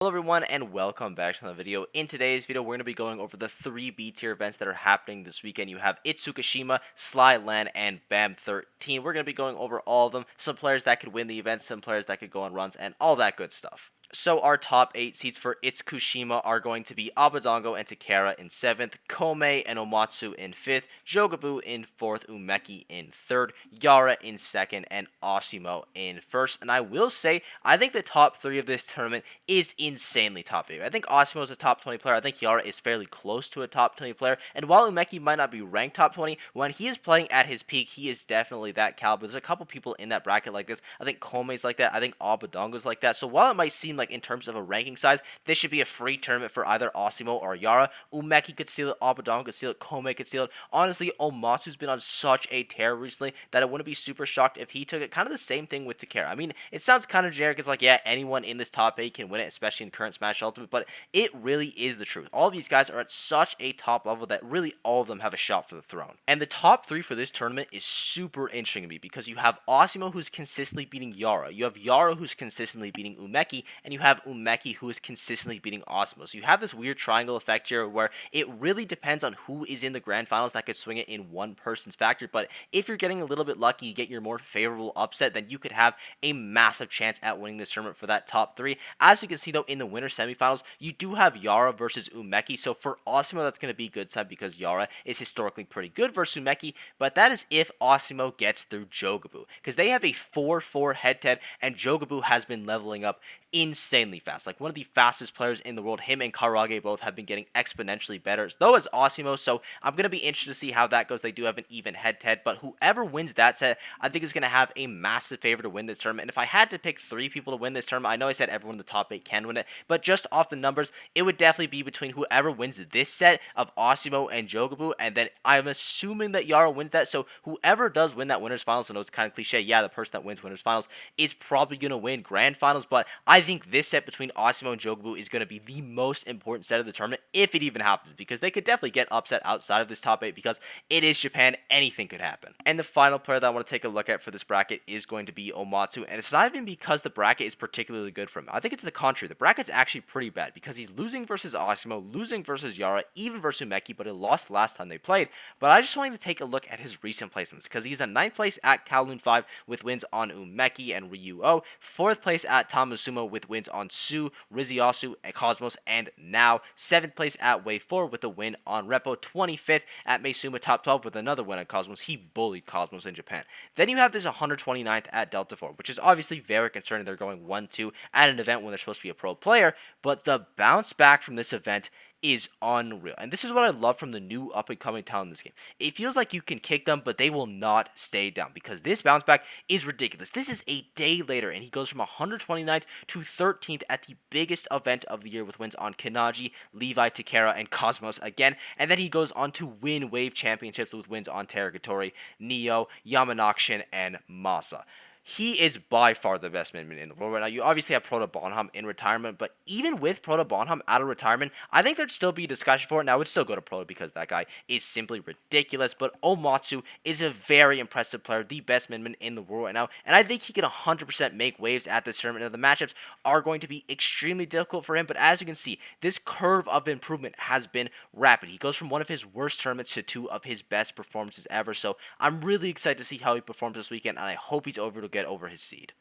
Hello everyone and welcome back to another video. In today's video, we're going to be going over the three B tier events that are happening this weekend. You have Itsukushima, Sly Land, and BAM 13. We're going to be going over all of them, some players that could win the event, some players that could go on runs, and all that good stuff. So our top 8 seeds for Itsukushima are going to be Abadongo and Takara in 7th, Komei and Omatsu in 5th, Jogabu in 4th, Umeki in 3rd, Yara in 2nd, and Osimo in 1st. And I will say, I think the top 3 of this tournament is insanely top 8. I think Osimo is a top 20 player. I think Yara is fairly close to a top 20 player. And while Umeki might not be ranked top 20, when he is playing at his peak, he is definitely that caliber. There's a couple people in that bracket like this. I think Komei's like that. I think Abadongo's like that. So while it might seem like in terms of a ranking size, this should be a free tournament for either Osimo or Yara. Umeki could steal it, Abadongo could steal it, Komei could steal it. Honestly, Omatsu's been on such a tear recently that I wouldn't be super shocked if he took it. Kind of the same thing with Takara. I mean, it sounds kind of generic. It's like, yeah, anyone in this top 8 can win it, especially in current Smash Ultimate, but it really is the truth. All of these guys are at such a top level that really all of them have a shot for the throne. And the top 3 for this tournament is super interesting to me because you have Osimo who's consistently beating Yara, you have Yara who's consistently beating Umeki, and you have Umeki who is consistently beating Osimo. So you have this weird triangle effect here where it really depends on who is in the grand finals that could swing it in one person's factor. But if you're getting a little bit lucky, you get your more favorable upset, then you could have a massive chance at winning this tournament for that top 3. As you can see though, in the winter semifinals, you do have Yara versus Umeki. So for Osimo, that's going to be good time because Yara is historically pretty good versus Umeki. But that is if Osimo gets through Jogabu, because they have a 4-4 head-to-head, and Jogabu has been leveling up insanely fast. Like one of the fastest players in the world. Him and Karage both have been getting exponentially better, though as Osimo. So I'm going to be interested to see how that goes. They do have an even head-to-head, but whoever wins that set, I think is going to have a massive favor to win this tournament. And if I had to pick 3 people to win this tournament, I know I said everyone in the top 8 can win it, but just off the numbers, it would definitely be between whoever wins this set of Osimo and Jogabu, and then I'm assuming that Yara wins that. So whoever does win that winners finals, I know it's kind of cliche, yeah, the person that wins winners finals is probably going to win grand finals, but I think this set between Osimo and Jogabu is going to be the most important set of the tournament, if it even happens, because they could definitely get upset outside of this top 8 because it is Japan, anything could happen. And the final player that I want to take a look at for this bracket is going to be Omatsu, and it's not even because the bracket is particularly good for him. I think it's the contrary. The bracket's actually pretty bad because he's losing versus Osimo, losing versus Yara, even versus Umeki, but he lost last time they played. But I just wanted to take a look at his recent placements because he's in 9th place at Kowloon 5 with wins on Umeki and Ryu-Oh, 4th place at Tamusumo with wins on Su, Riziasu, and Cosmos, and now 7th place at Wave 4 with a win on Repo, 25th at Meisuma top 12 with another win on Cosmos. He bullied Cosmos in Japan. Then you have this 129th at Delta 4, which is obviously very concerning. They're going 1-2 at an event when they're supposed to be a pro player, but the bounce back from this event is unreal. And this is what I love from the new up-and-coming talent in this game. It feels like you can kick them, but they will not stay down because this bounce back is ridiculous. This is a day later, and he goes from 129th to 13th at the biggest event of the year with wins on Kanaji, Levi, Takara, and Cosmos again. And then he goes on to win Wave Championships with wins on Teragatori, Neo, Yamanakshin, and Masa. He is by far the best midman in the world right now. You obviously have Proto Bonham in retirement, but even with Proto Bonham out of retirement, I think there'd still be discussion for it. Now, I would still go to Proto because that guy is simply ridiculous, but Omatsu is a very impressive player, the best midman in the world right now, and I think he can 100% make waves at this tournament. Now, the matchups are going to be extremely difficult for him, but as you can see, this curve of improvement has been rapid. He goes from one of his worst tournaments to 2 of his best performances ever, so I'm really excited to see how he performs this weekend, and I hope he's over to get over his seed.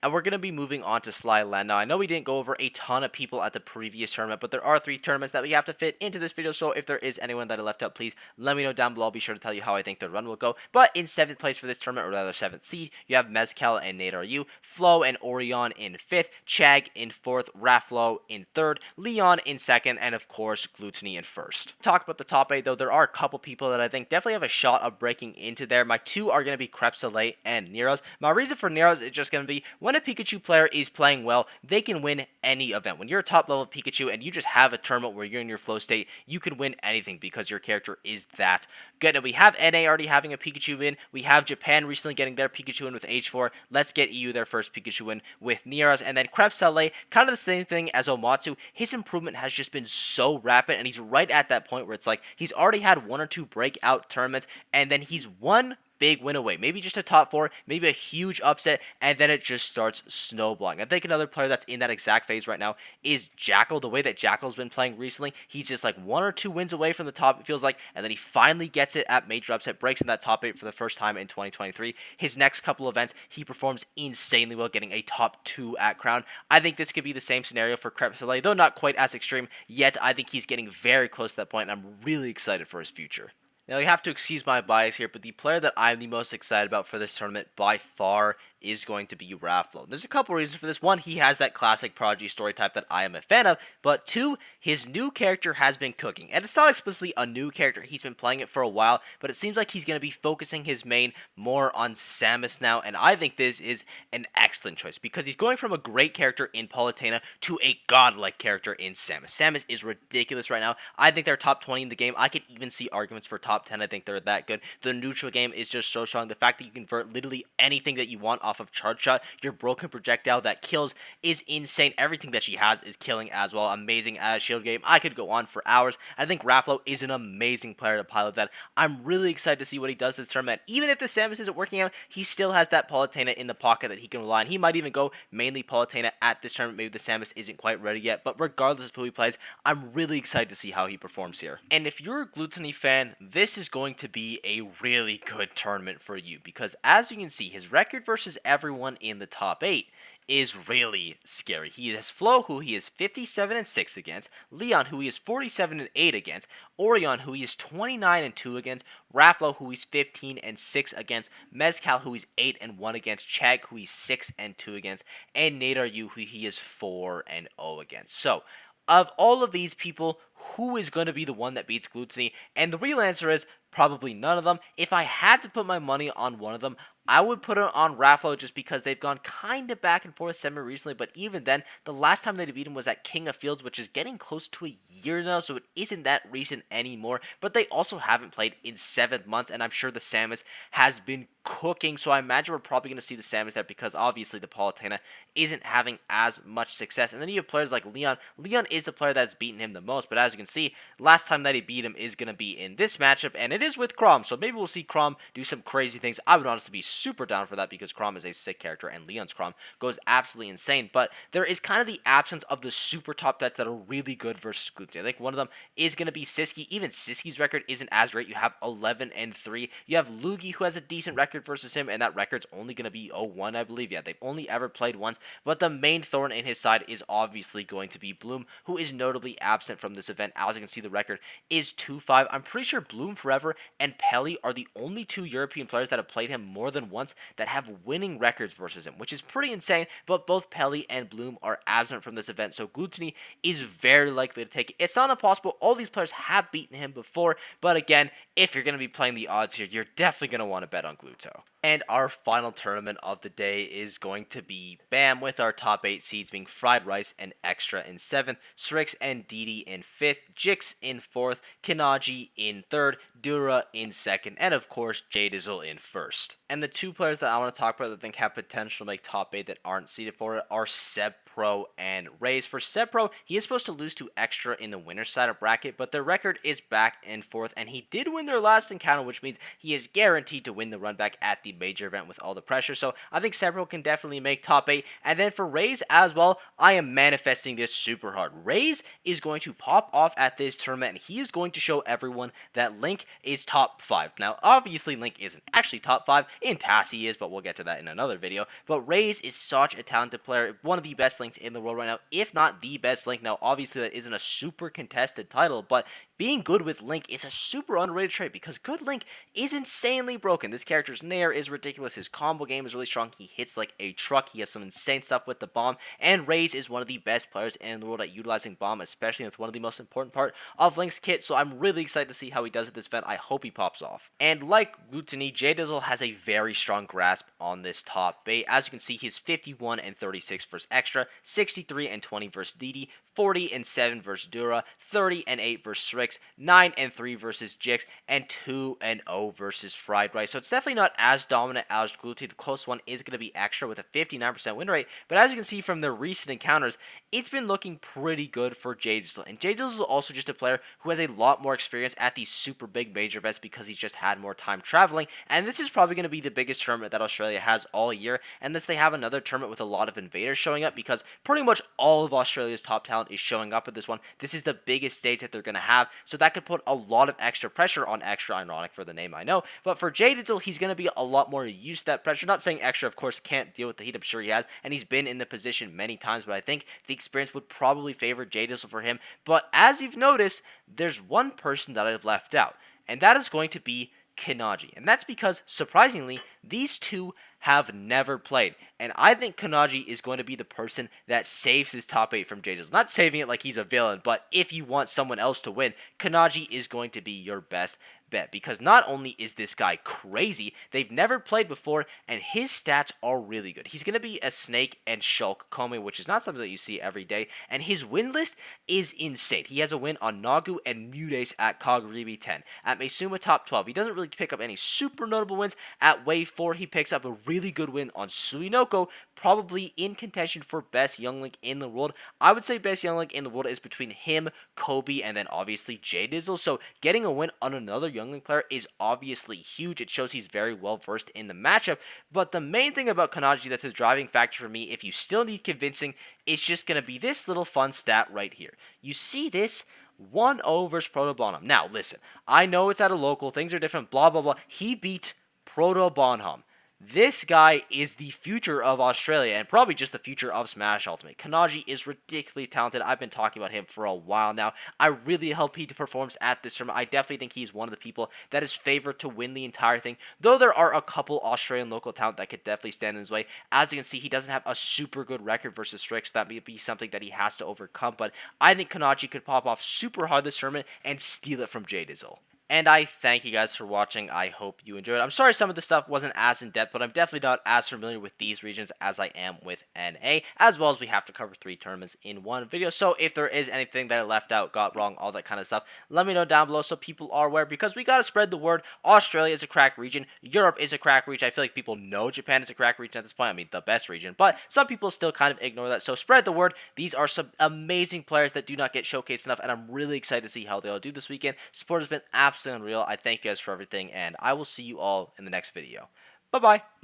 And we're going to be moving on to Sly Land. Now, I know we didn't go over a ton of people at the previous tournament, but there are 3 tournaments that we have to fit into this video, so if there is anyone that I left out, please let me know down below. I'll be sure to tell you how I think the run will go. But in 7th place for this tournament, or rather 7th seed, you have Mezcal and Nate RU, Flo and Orion in 5th, Chag in 4th, Raflo in 3rd, Leon in 2nd, and of course, Gluttony in 1st. Talk about the top 8, though, there are a couple people that I think definitely have a shot of breaking into there. My 2 are going to be Crepsoleil and Neros. My reason for Neros is just going to be when a Pikachu player is playing well, they can win any event. When you're a top level Pikachu and you just have a tournament where you're in your flow state, you can win anything because your character is that good. And we have NA already having a Pikachu win. We have Japan recently getting their Pikachu win with H4. Let's get EU their first Pikachu win with Neros. And then Crepsoleil, kind of the same thing as Omatsu. His improvement has just been so rapid, and he's right at that point where it's like he's already had 1 or 2 breakout tournaments, and then he's won big win away. Maybe just a top 4, maybe a huge upset, and then it just starts snowballing. I think another player that's in that exact phase right now is Jackal. The way that Jackal's been playing recently, he's just like 1 or 2 wins away from the top, it feels like, and then he finally gets it at major upset, breaks in that top 8 for the first time in 2023. His next couple events, he performs insanely well, getting a top 2 at Crown. I think this could be the same scenario for Crepuscule, though not quite as extreme, yet I think he's getting very close to that point, and I'm really excited for his future. Now, you have to excuse my bias here, but the player that I'm the most excited about for this tournament by far is going to be Rafflo. There's a couple reasons for this. One, he has that classic Prodigy story type that I am a fan of, but two, his new character has been cooking. And it's not explicitly a new character, he's been playing it for a while, but it seems like he's going to be focusing his main more on Samus now, and I think this is an excellent choice, because he's going from a great character in Palutena to a godlike character in Samus. Samus is ridiculous right now. I think they're top 20 in the game. I could even see arguments for top 10. I think they're that good. The neutral game is just so strong. The fact that you convert literally anything that you want off of charge shot, your broken projectile that kills, is insane. Everything that she has is killing as well. Amazing as shield game. I could go on for hours. I think Rafflo is an amazing player to pilot that. I'm really excited to see what he does this tournament. Even if the Samus isn't working out, he still has that Palutena in the pocket that he can rely on. He might even go mainly Palutena at this tournament. Maybe the Samus isn't quite ready yet, but regardless of who he plays, I'm really excited to see how he performs here. And if you're a Gluttony fan, this is going to be a really good tournament for you, because as you can see, his record versus everyone in the top 8 is really scary. He has Flo, who he is 57-6 against, Leon, who he is 47-8 against, Orion, who he is 29-2 against, Rafflo, who he's 15-6 against, Mezcal, who he's 8-1 against, Chag, who he's 6-2 against, and Nadaryu, who he is 4-0 against. So, of all of these people, who is going to be the one that beats Gluttony? And the real answer is probably none of them. If I had to put my money on one of them, I would put it on Rafflo, just because they've gone kind of back and forth semi-recently, but even then, the last time they beat him was at King of Fields, which is getting close to a year now, so it isn't that recent anymore, but they also haven't played in 7 months, and I'm sure the Samus has been cooking, so I imagine we're probably going to see the Samus there, because obviously the Palutena isn't having as much success. And then you have players like Leon. Leon is the player that's beaten him the most, but as you can see, last time that he beat him is going to be in this matchup, and it is with Chrom, so maybe we'll see Chrom do some crazy things. I would honestly be super down for that, because Chrom is a sick character, and Leon's Chrom goes absolutely insane, but there is kind of the absence of the super top threats that are really good versus Gluttony. I think one of them is going to be Siski. Even Siski's record isn't as great. You have 11-3. You have Luigi, who has a decent record versus him, and that record's only going to be 0-1, I believe. Yeah, they've only ever played once, but the main thorn in his side is obviously going to be Bloom, who is notably absent from this event. As you can see, the record is 2-5. I'm pretty sure Bloom Forever and Pelly are the only 2 European players that have played him more than once that have winning records versus him, which is pretty insane, but both Pelly and Bloom are absent from this event, so Gluttony is very likely to take it. It's not impossible. All these players have beaten him before, but again, if you're going to be playing the odds here, you're definitely going to want to bet on Gluto. And our final tournament of the day is going to be BAM, with our top 8 seeds being Fried Rice and Extra in 7th, Strix and Didi in 5th, Jix in 4th, Kanaji in 3rd, Dura in 2nd, and of course Jadizzle in 1st. And the 2 players that I want to talk about that I think have potential to make top 8 that aren't seeded for it are Seb Pro and Raze. For Seb Pro, he is supposed to lose to Extra in the winner's side of bracket, but their record is back and forth, and he did win their last encounter, which means he is guaranteed to win the run back at the major event with all the pressure. So I think Seb Pro can definitely make top 8. And then for Raze as well, I am manifesting this super hard. Raze is going to pop off at this tournament, and he is going to show everyone that Link is top 5. Now, obviously, Link isn't actually top 5. In TAS he is, but we'll get to that in another video. But Raze is such a talented player, one of the best Links in the world right now, if not the best Link. Now, obviously, that isn't a super contested title, but being good with Link is a super underrated trait, because good Link is insanely broken. This character's Nair is ridiculous. His combo game is really strong. He hits like a truck. He has some insane stuff with the bomb. And Raze is one of the best players in the world at utilizing bomb, especially. That's one of the most important part of Link's kit. So I'm really excited to see how he does at this event. I hope he pops off. And like Gluttony, Jadizzle has a very strong grasp on this top 8. As you can see, he's 51-36 versus Extra, 63-20 versus Didi, 40-7 versus Dura, 30-8 versus Strix, 9-3 versus Jix, and 2-0 versus Fried Rice. So it's definitely not as dominant as Gluttony. The close one is going to be Extra with a 59% win rate, but as you can see from their recent encounters, it's been looking pretty good for Jay Dizzle. And Jay Dizzle is also just a player who has a lot more experience at these super big major events because he's just had more time traveling. And this is probably going to be the biggest tournament that Australia has all year, unless they have another tournament with a lot of invaders showing up, because pretty much all of Australia's top talent is showing up at this one. This is the biggest stage that they're going to have, so that could put a lot of extra pressure on Extra. Ironic for the name, I know. But for Jay Dizzle, he's going to be a lot more used to that pressure. Not saying Extra, of course, can't deal with the heat. I'm sure he has, and he's been in the position many times, but I think the experience would probably favor Jay Dizzle for him. But as you've noticed, there's one person that I've left out, and that is going to be Kanaji. And that's because, surprisingly, these two have never played. And I think Kanaji is going to be the person that saves his top 8 from Jay Dizzle. Not saving it like he's a villain, but if you want someone else to win, Kanaji is going to be your best bet, because not only is this guy crazy, they've never played before, and his stats are really good. He's going to be a Snake and Shulk Kome, which is not something that you see every day, and his win list is insane. He has a win on Nagu and Mudace at Kaguribi 10. At Meisuma top 12, he doesn't really pick up any super notable wins. At Wave 4, he picks up a really good win on Suinoko, probably in contention for best Young Link in the world. I would say best Young Link in the world is between him, Kobe, and then obviously Jay Dizzle. So getting a win on another Young Link player is obviously huge. It shows he's very well versed in the matchup. But the main thing about Kanaji that's his driving factor for me, if you still need convincing, is just going to be this little fun stat right here. You see this? 1-0 versus Proto Bonham. Now, listen, I know it's at a local, things are different, blah, blah, blah. He beat Proto Bonham. This guy is the future of Australia, and probably just the future of Smash Ultimate. Kanaji is ridiculously talented. I've been talking about him for a while now. I really hope he performs at this tournament. I definitely think he's one of the people that is favored to win the entire thing, though there are a couple Australian local talent that could definitely stand in his way. As you can see, he doesn't have a super good record versus Strix. That may be something that he has to overcome, but I think Kanaji could pop off super hard this tournament and steal it from Jay Dizzle. And I thank you guys for watching. I hope you enjoyed it. I'm sorry some of the stuff wasn't as in-depth, but I'm definitely not as familiar with these regions as I am with NA, as well as we have to cover 3 tournaments in one video. So if there is anything that I left out, got wrong, all that kind of stuff, let me know down below so people are aware, because we got to spread the word. Australia is a crack region. Europe is a crack region. I feel like people know Japan is a crack region at this point. I mean, the best region, but some people still kind of ignore that. So spread the word. These are some amazing players that do not get showcased enough, and I'm really excited to see how they all do this weekend. Support has been absolutely unreal. I thank you guys for everything, and I will see you all in the next video. Bye-bye.